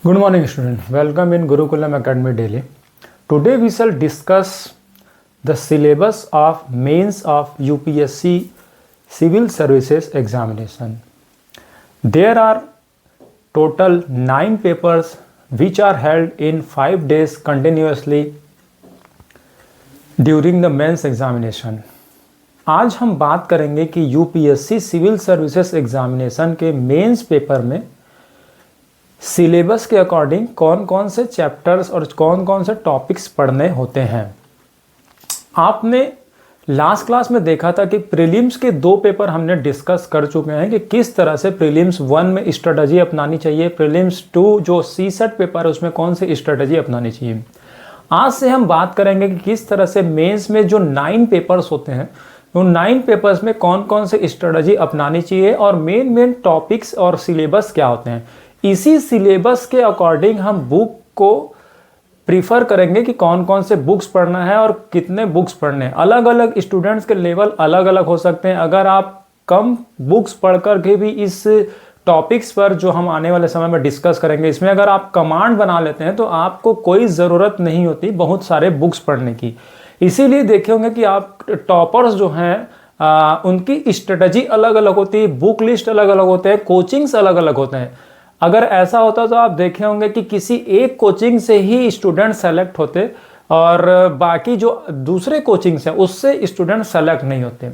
Good morning, student. Welcome in Gurukulam Academy Daily. Today we shall discuss the syllabus of mains of UPSC Civil Services Examination. There are total 9 papers which are held in 5 days continuously during the mains examination. आज हम बात करेंगे कि UPSC civil services examination के mains paper में syllabus के according कौन कौन से चैप्टर्स और कौन कौन से टॉपिक्स पढ़ने होते हैं। आपने लास्ट क्लास में देखा था कि प्रीलिम्स के 2 पेपर हमने डिस्कस कर चुके हैं कि किस तरह से प्रीलिम्स 1 में स्ट्रेटजी अपनानी चाहिए, प्रीलिम्स 2 जो सीसेट पेपर है उसमें कौन सी स्ट्रेटजी अपनानी चाहिए। आज से हम बात करेंगे कि किस तरह से मेंस में जो 9 पेपर्स होते हैं उन 9 पेपर्स में कौन कौन से स्ट्रेटजी अपनानी चाहिए और मेन टॉपिक्स और सिलेबस क्या होते हैं। इसी सिलेबस के अकॉर्डिंग हम बुक को प्रीफर करेंगे कि कौन कौन से बुक्स पढ़ना है और कितने बुक्स पढ़ने हैं। अलग अलग स्टूडेंट्स के लेवल अलग अलग हो सकते हैं। अगर आप कम बुक्स पढ़कर के भी इस टॉपिक्स पर जो हम आने वाले समय में डिस्कस करेंगे इसमें अगर आप कमांड बना लेते हैं तो आपको कोई ज़रूरत नहीं होती बहुत सारे बुक्स पढ़ने की। इसीलिए देखे होंगे कि आप टॉपर्स जो हैं उनकी स्ट्रेटजी अलग अलग होती है, बुक लिस्ट अलग अलग होते हैं, कोचिंग्स अलग अलग होते हैं। अगर ऐसा होता तो आप देखे होंगे कि किसी एक कोचिंग से ही स्टूडेंट सेलेक्ट होते और बाकी जो दूसरे कोचिंग्स हैं उससे स्टूडेंट सेलेक्ट नहीं होते।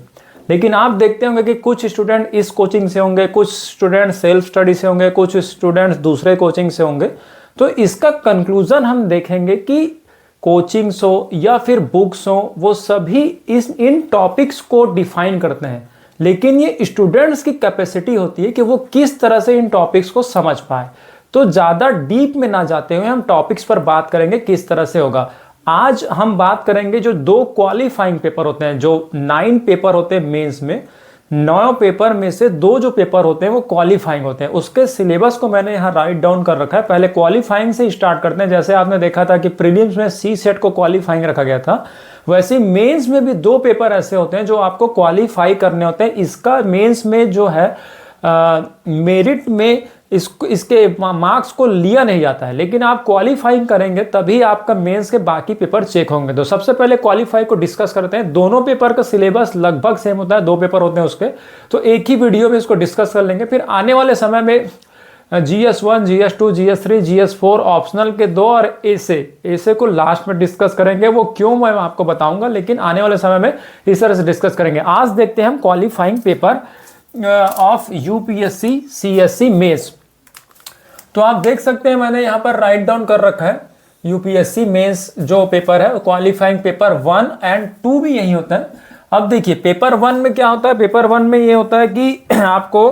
लेकिन आप देखते होंगे कि कुछ स्टूडेंट इस कोचिंग से होंगे, कुछ स्टूडेंट सेल्फ स्टडी से होंगे, कुछ स्टूडेंट्स दूसरे कोचिंग से होंगे। तो इसका कंक्लूजन हम देखेंगे कि कोचिंग्स हो या फिर बुक्स हो वो सभी इन टॉपिक्स को डिफाइन करते हैं, लेकिन ये स्टूडेंट्स की कैपेसिटी होती है कि वो किस तरह से इन टॉपिक्स को समझ पाए। तो ज़्यादा डीप में ना जाते हुए हम टॉपिक्स पर बात करेंगे किस तरह से होगा। आज हम बात करेंगे जो 2 क्वालिफाइंग पेपर होते हैं, जो 9 पेपर होते हैं मेंस में, 9 पेपर में से 2 जो पेपर होते हैं वो क्वालिफाइंग होते हैं। उसके सिलेबस को मैंने यहाँ राइट डाउन कर रखा है। पहले क्वालिफाइंग से स्टार्ट करते हैं। जैसे आपने देखा था कि प्रीलिम्स में सी सेट को क्वालिफाइंग रखा गया था, वैसे मेंस में भी 2 पेपर ऐसे होते हैं जो आपको क्वालिफाई करने होते हैं। इसका मेंस में जो है मेरिट में इसके मार्क्स को लिया नहीं जाता है, लेकिन आप क्वालिफाइंग करेंगे तभी आपका मेंस के बाकी पेपर चेक होंगे। तो सबसे पहले क्वालिफाई को डिस्कस करते हैं। दोनों पेपर का सिलेबस लगभग सेम होता है, 2 पेपर होते हैं उसके, तो एक ही वीडियो में इसको डिस्कस कर लेंगे। फिर आने वाले समय में GS1, GS2, GS3, GS4 optional के 2 और ऐसे को लास्ट में डिस्कस करेंगे। वो क्यों मैं आपको बताऊंगा, लेकिन आने वाले समय में इस तरह से डिस्कस करेंगे। आज देखते हैं हम qualifying paper of UPSC CSC mains. तो आप देख सकते हैं मैंने यहाँ पर राइट डाउन कर रखा है यूपीएससी मेंस जो पेपर है क्वालिफाइंग पेपर 1 और 2 भी यही होता है। अब देखिए पेपर 1 में क्या होता है। पेपर 1 में ये होता है कि आपको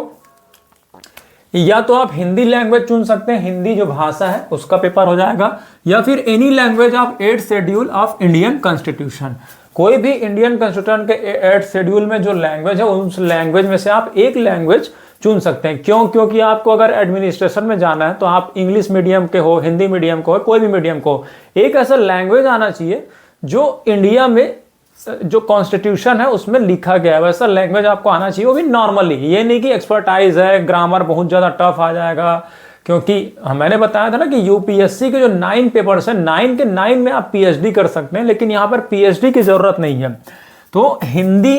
या तो आप हिंदी लैंग्वेज चुन सकते हैं, हिंदी जो भाषा है उसका पेपर हो जाएगा, या फिर any language of 8th schedule of Indian constitution. कोई भी इंडियन कॉन्स्टिट्यूशन के 8th शेड्यूल में जो लैंग्वेज है उस लैंग्वेज में से आप एक लैंग्वेज चुन सकते हैं। क्यों? क्योंकि आपको अगर एडमिनिस्ट्रेशन में जाना है तो आप इंग्लिश मीडियम के हो, हिंदी मीडियम को हो, कोई भी मीडियम को, एक ऐसा लैंग्वेज आना चाहिए जो इंडिया में जो कॉन्स्टिट्यूशन है उसमें लिखा गया है वैसा लैंग्वेज आपको आना चाहिए, वो भी नॉर्मली। ये नहीं कि एक्सपर्टाइज है, ग्रामर बहुत ज़्यादा टफ आ जाएगा। क्योंकि मैंने बताया था ना कि यूपीएससी के जो 9 पेपर्स हैं 9 के 9 में आप पीएचडी कर सकते हैं, लेकिन यहाँ पर पीएचडी की ज़रूरत नहीं है। तो हिंदी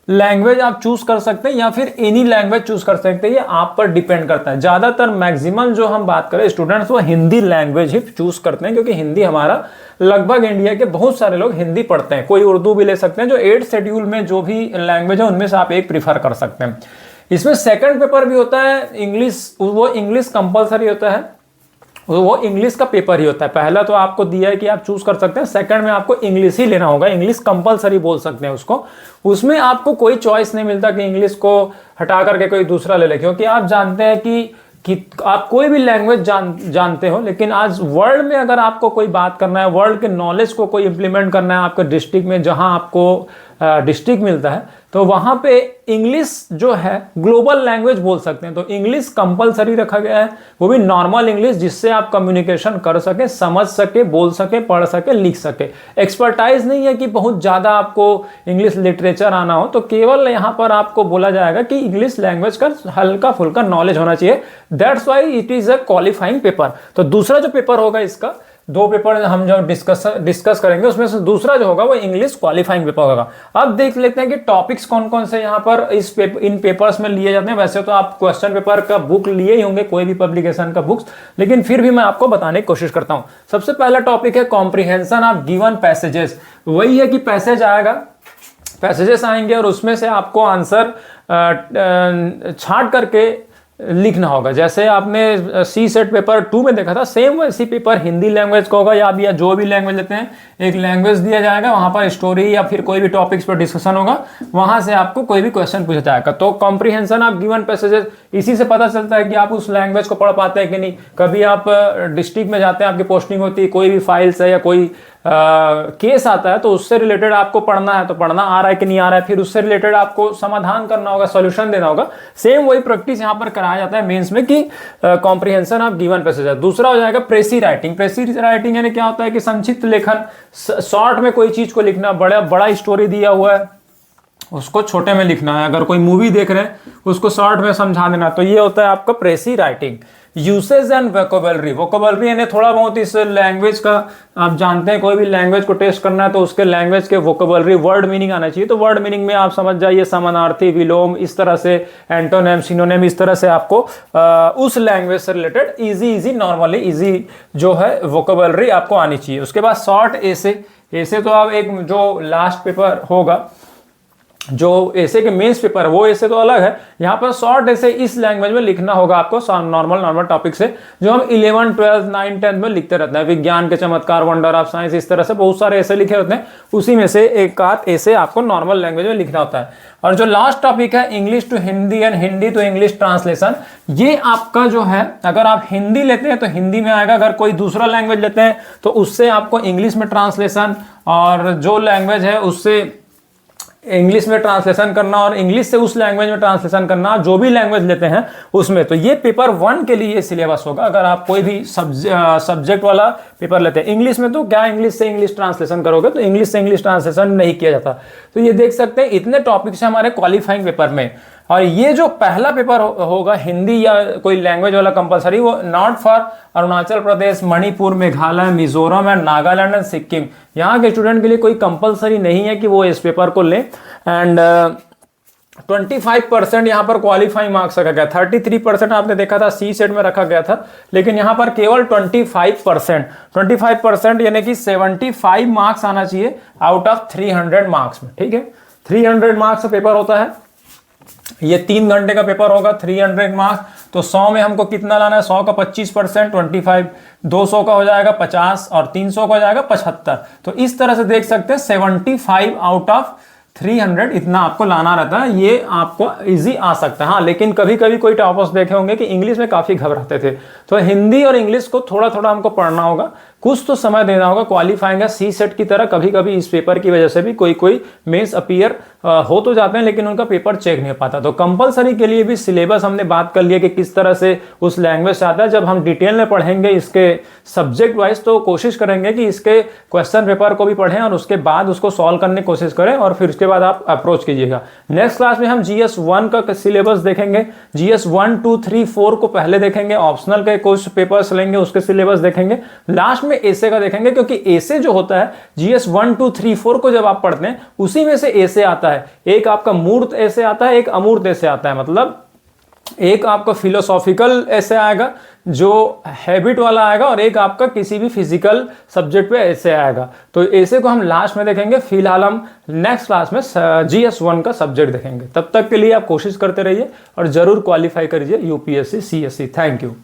लैंग्वेज आप चूज कर सकते हैं या फिर एनी लैंग्वेज चूज कर सकते हैं, ये आप पर डिपेंड करता है। ज़्यादातर मैक्सिमम जो हम बात करें स्टूडेंट्स वो हिंदी लैंग्वेज ही चूज करते हैं, क्योंकि हिंदी हमारा लगभग इंडिया के बहुत सारे लोग हिंदी पढ़ते हैं। कोई उर्दू भी ले सकते हैं। जो 8th शेड्यूल में जो भी लैंग्वेज है उनमें से आप एक प्रीफर कर सकते हैं। इसमें सेकंड पेपर भी होता है इंग्लिश, वो इंग्लिश कंपलसरी होता है, वो इंग्लिश का पेपर ही होता है। पहला तो आपको दिया है कि आप चूज कर सकते हैं, सेकंड में आपको इंग्लिश ही लेना होगा, इंग्लिश कंपलसरी बोल सकते हैं उसको। उसमें आपको कोई चॉइस नहीं मिलता कि इंग्लिश को हटा करके कोई दूसरा ले ले, क्योंकि आप जानते हैं कि आप कोई भी लैंग्वेज जानते हो, लेकिन आज वर्ल्ड में अगर आपको कोई बात करना है, वर्ल्ड के नॉलेज को कोई इंप्लीमेंट करना है आपके डिस्ट्रिक्ट में जहां आपको डिस्ट्रिक्ट मिलता है, तो वहाँ पे इंग्लिश जो है ग्लोबल लैंग्वेज बोल सकते हैं। तो इंग्लिश कंपलसरी रखा गया है, वो भी नॉर्मल इंग्लिश, जिससे आप कम्युनिकेशन कर सके, समझ सके, बोल सके, पढ़ सके, लिख सके। एक्सपर्टाइज नहीं है कि बहुत ज़्यादा आपको इंग्लिश लिटरेचर आना हो, तो केवल यहाँ पर आपको बोला जाएगा कि इंग्लिश लैंग्वेज का हल्का फुल्का नॉलेज होना चाहिए। That's why it is a qualifying paper. तो दूसरा जो पेपर होगा, इसका दो पेपर हम जो डिस्कस करेंगे, उसमें से दूसरा जो होगा वो इंग्लिश क्वालिफाइंग पेपर होगा। अब देख लेते हैं कि टॉपिक्स कौन कौन से यहाँ पर इन पेपर्स में लिए जाते हैं। वैसे तो आप क्वेश्चन पेपर का बुक लिए ही होंगे, कोई भी पब्लिकेशन का बुक्स, लेकिन फिर भी मैं आपको बताने की कोशिश करता हूँ। सबसे पहला टॉपिक है कॉम्प्रिहेंशन ऑफ गिवन पैसेजेस। वही है कि पैसेज आएगा, पैसेजेस आएंगे और उसमें से आपको आंसर छांट करके लिखना होगा। जैसे आपने सी सेट पेपर 2 में देखा था, सेम वैसी पेपर हिंदी लैंग्वेज का होगा, या जो भी लैंग्वेज लेते हैं, एक लैंग्वेज दिया जाएगा, वहां पर स्टोरी या फिर कोई भी टॉपिक्स पर डिस्कशन होगा, वहां से आपको कोई भी क्वेश्चन पूछा जाएगा। तो कॉम्प्रिहेंशन ऑफ गिवन पैसेजेस, इसी से पता चलता है कि आप उस लैंग्वेज को पढ़ पाते हैं कि नहीं। कभी आप डिस्ट्रिक्ट में जाते हैं, आपकी पोस्टिंग होती है, कोई भी फाइल्स है या कोई केस आता है, तो उससे रिलेटेड आपको पढ़ना है, तो पढ़ना आ रहा है कि नहीं आ रहा है, फिर उससे रिलेटेड आपको समाधान करना होगा, सॉल्यूशन देना होगा। सेम वही प्रैक्टिस यहाँ पर कराया जाता है मेंस में कि कॉम्प्रिहेंशन ऑफ गिवन पैसेजेस। दूसरा हो जाएगा प्रेसी राइटिंग। प्रेसी राइटिंग यानी क्या होता है कि संक्षिप्त लेखन, शॉर्ट में कोई चीज को लिखना, बड़ा स्टोरी दिया हुआ है उसको छोटे में लिखना है, अगर कोई मूवी देख रहे हैं उसको शॉर्ट में समझा देना, तो ये होता है आपका प्रेसी writing. Usage and vocabulary. Vocabulary यानी थोड़ा बहुत इस लैंग्वेज का, आप जानते हैं कोई भी लैंग्वेज को टेस्ट करना है तो उसके लैंग्वेज के वोकेबलरी, वर्ड मीनिंग आना चाहिए। तो वर्ड मीनिंग में आप समझ जाइए समानार्थी, विलोम, इस तरह से एंटोनिम, सिनोनिम, इस तरह से आपको उस लैंग्वेज से रिलेटेड इजी नॉर्मली इजी जो है वोकेबलरी आपको आनी चाहिए। उसके बाद शॉर्ट एसे। एसे तो अब एक जो लास्ट पेपर होगा, जो ऐसे के मेंस पेपर है, वो ऐसे तो अलग है। यहाँ पर शॉर्ट ऐसे इस लैंग्वेज में लिखना होगा आपको, नॉर्मल टॉपिक से, जो हम 11, 12, 9, 10 में लिखते रहते हैं। विज्ञान के चमत्कार, वंडर ऑफ साइंस, इस तरह से बहुत सारे ऐसे लिखे होते हैं, उसी में से एक आध ऐसे आपको नॉर्मल लैंग्वेज में लिखना होता है। और जो लास्ट टॉपिक है English to Hindi and Hindi to English translation, ये आपका जो है, अगर आप हिंदी लेते हैं तो हिंदी में आएगा, अगर कोई दूसरा लैंग्वेज लेते हैं तो उससे आपको इंग्लिश में ट्रांसलेशन, और जो लैंग्वेज है उससे इंग्लिश में ट्रांसलेशन करना, और इंग्लिश से उस लैंग्वेज में ट्रांसलेशन करना, जो भी लैंग्वेज लेते हैं उसमें। तो ये पेपर 1 के लिए सिलेबस होगा। अगर आप कोई भी सब्जेक्ट वाला पेपर लेते हैं, इंग्लिश में तो क्या इंग्लिश से इंग्लिश ट्रांसलेशन करोगे, तो इंग्लिश से इंग्लिश ट्रांसलेशन नहीं किया जाता। तो ये देख सकते हैं इतने टॉपिक्स हैं हमारे क्वालिफाइंग पेपर में। और ये जो पहला पेपर होगा हिंदी या कोई लैंग्वेज वाला कंपलसरी, वो not for Arunachal Pradesh, Manipur, Meghalaya, Mizoram and Nagaland and Sikkim. यहाँ के स्टूडेंट के लिए कोई कंपलसरी नहीं है कि वो इस पेपर को लें। एंड 25% यहाँ पर क्वालिफाइंग मार्क्स रखा गया। 33% आपने देखा था सी सेट में रखा गया था, लेकिन यहाँ पर केवल 25% यानी कि 75 मार्क्स आना चाहिए आउट ऑफ 300 मार्क्स में। ठीक है, 300 मार्क्स का पेपर होता है, ये 3 घंटे का पेपर होगा, 300 मार्क्स। तो 100 में हमको कितना लाना है, 100 का 25%, 25, 200 का हो जाएगा 50 और 300 का हो जाएगा 75। तो इस तरह से देख सकते हैं 75 आउट ऑफ 300 इतना आपको लाना रहता है। ये आपको इजी आ सकता है। हाँ, लेकिन कभी कभी कोई टॉपर्स देखे होंगे कि इंग्लिश में काफी घबराते थे, तो हिंदी और इंग्लिश को थोड़ा थोड़ा हमको पढ़ना होगा, कुछ तो समय देना होगा। क्वालिफाइंग है सी सेट की तरह, कभी कभी इस पेपर की वजह से भी कोई मेंस अपीयर हो तो जाते हैं, लेकिन उनका पेपर चेक नहीं हो पाता। तो कंपलसरी के लिए भी सिलेबस हमने बात कर लिया कि किस तरह से उस लैंग्वेज से आता है। जब हम डिटेल में पढ़ेंगे इसके सब्जेक्ट वाइज, तो कोशिश करेंगे कि इसके क्वेश्चन पेपर को भी पढ़ें और उसके बाद उसको सॉल्व करने की कोशिश करें, और फिर उसके बाद आप अप्रोच कीजिएगा। नेक्स्ट क्लास में हम GS 1 का सिलेबस देखेंगे। GS 1, 2, 3, 4 को पहले देखेंगे, ऑप्शनल के कुछ पेपर्स लेंगे, उसके सिलेबस देखेंगे, लास्ट में एसे का देखेंगे। क्योंकि एसे जो होता है GS 1, 2, 3, 4 को जब आप पढ़ते हैं, उसी में से एसे आता है। एक आपका मूर्त ऐसे आता है, एक अमूर्त ऐसे आता है। मतलब एक आपका फिलोसॉफिकल ऐसे आएगा जो हैबिट वाला आएगा, और एक आपका किसी भी फिजिकल सब्जेक्ट पे ऐसे आएगा। तो ऐसे को हम लास्ट में देखेंगे। फिलहाल हम नेक्स्ट क्लास में GS 1 का सब्जेक्ट देखेंगे। तब तक के लिए आप कोशिश करते रहिए और जरूर क्वालिफाई करिए UPSC CSC। Thank you.